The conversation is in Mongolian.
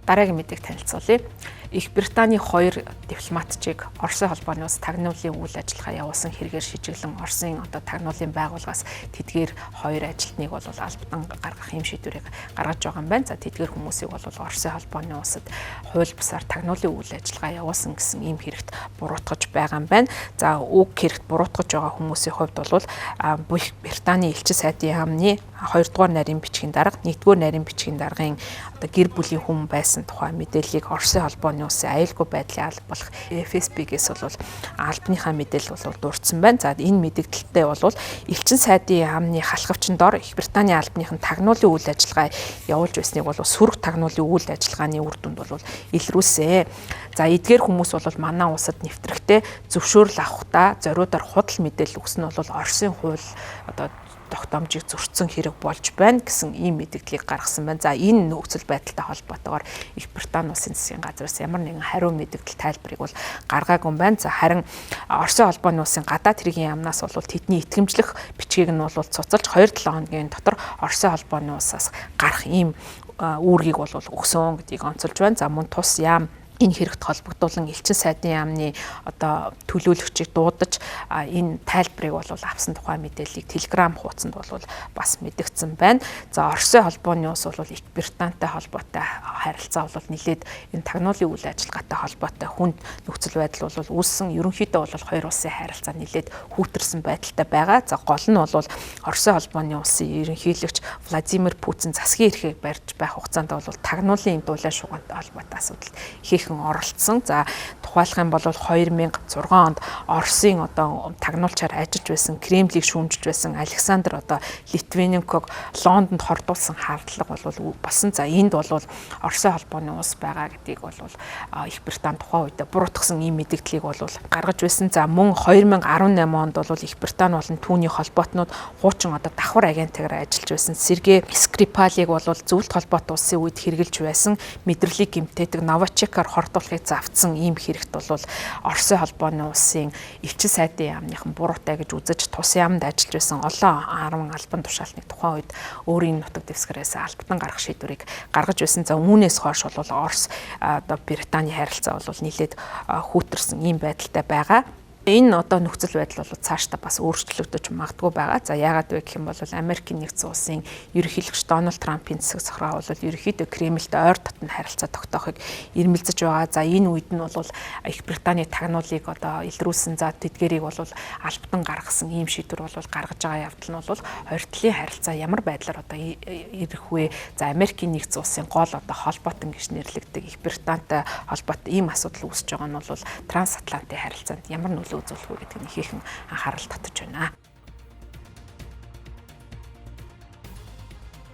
Дараагийн мэдээг танилцуулъя. Их Британий 2 дипломатчийг Оросын холбооны улс тагнуулын үйл ажиллагаа явуулсан хэрэгээр шижиглэн Оросын тагнуулын байгууллагаас тэдгээр 2 ажилтныг бол албатан гаргах юм шийдвэрийг гаргаж байгаа юм байна. За тэдгээр хүмүүсийг бол Оросын холбооны улсад хууль бусаар тагнуулын үйл ажиллагаа явуулсан гэсэн ийм хэрэгт буруутгаж байгаа юм байна. За уг хэрэгт буруутгаж байгаа хүмүүсийн хувьд бол Их Британий элчин сайдын яамны 2 дугаар нарийн бичгийн дарга, 1 дугаар нарийн бичгийн даргын гэр бүлийн хүн байсан тухай мэдээллийг Оросын холбооны улсын аюулгүй байдлын алба болох FSB-гээс бол албаныхаа мэдээлэл бол дурдсан байна. За энэ мэдээлэлтэй бол элчин сайдын яамны халахвчин дор Их Британий албаныхан тагнуулын үйл ажиллагаа явуулж байсныг бол сөрөг тагнуулын үйл ажиллагааны үр дүнд бол илрүүлсэн. За эдгээр хүмүүс бол манай улсад нэвтрэхтэй зөвшөөрөл авахдаа зориудаар худал мэдээлэл өгсөн нь бол Оросын хууль тогтоомжийг зөрчсөн хэрэг болж байна гэсэн ийм мэдээллийг гаргасан байна. За энэ нөхцөл байдалтай холбоотойгоор Их Британи улсын засгийн газраас ямар нэгэн хариу мэдээлэл тайлбарыг бол гаргаагүй байна. За харин Оросын холбооны улсын гадаад хэргийн яамнаас бол тэдний итгэмжлэх бичгийг нь бол цуцалж 2-7 хоногийн дотор Оросын холбооны улсаас гарах ийм үүргийг бол өгсөн гэдгийг онцолж байна. За мөн тус яам энэ хэрэгт холбогдуулан элчин сайдын яамны төлөөлөгчийг дуудаж энэ тайлбарыг бол авсан тухай мэдээллийг Telegram хуудсанд бол бас мэдгдсэн байна. За Оросын холбооны улс бол Их Британтай холбоотой харилцаа бол нэлээд энэ тагнуулын үйл ажиллагаатай холбоотой хүнд нөхцөл байдал бол үүссэн. Ерөнхийдөө бол 2 улсын харилцаа нэлээд хүүтэрсэн байдалтай байгаа. За гол нь бол Оросын холбооны улсын ерөнхийлөгч Владимир Путин засгийн эрхийг барьж байх хугацаанд бол тагнуулын дуулаа шугамтай холбоотой асуудал хийхэн оролцсон. За тухайлах юм бол 2006 онд Оросын тагнуулчаар ажиллаж байсан, Кремлийг шүүмжиж байсан Александр Литвиненког Лондонд хордуулсан хардлага бол болсон. За энд бол Оросын холбооны улс байгаа гэдгийг бол Их Британи тухайн үед буруутгасан ийм мэдээллийг бол гаргаж байсан. За мөн 2018 онд бол Их Британи болон түүний холбоотнууд хуучин давхар агентаар ажиллаж байсан Сергей Скрипалийг бол зөвлөлт холбоотой улсын үед хэрэгжилж байсан мэдрэлийг гэмтээдэг Новачекаар хордуулахыг завдсан ийм хэрэгт бол Оросын холбооны улсын элчин сайдын яамныхан буруутай гэж үзэж тус яамд ажиллаж байсан олон 10 албан тушаалтны тухайн үед өөрийн нутаг дэвсгэрээс албатан гарах шийдвэрийг гаргаж байсан. За үүнээс хойш бол Орос Британий харилцаа бол нэлээд хүүтэрсэн ийм байдалтай байгаа. Энэ нөхцөл байдал бол цаашдаа бас өөрчлөгдөж магадгүй байгаа. За яагаад вэ гэх юм бол Америкийн нэгдсэн улсын ерөнхийлөгч Дональд Трампын засаг захиргаа бол ерөнхийдөө Кремльтэй ойр дотн харилцаа тогтоохыг ирмэлзэж байгаа. За энэ үед нь бол Их Британий тагнуулыг илрүүлсэн. За тэдгэрийг бол албатан гаргасан ийм шийдвэр бол гаргаж байгаа явдал нь бол хоёр талын харилцаа ямар байдлаар ирэх вэ? За Америкийн нэгдсэн улсын гол холбоотон гэж нэрлэгддэг Их Британтай холбоотой ийм асуудал үүсэж байгаа нь бол трансатлантын харилцаанд ямар нөлөө үзүүлэх вэ гэдэг нь ихээхэн анхаарал татаж байна.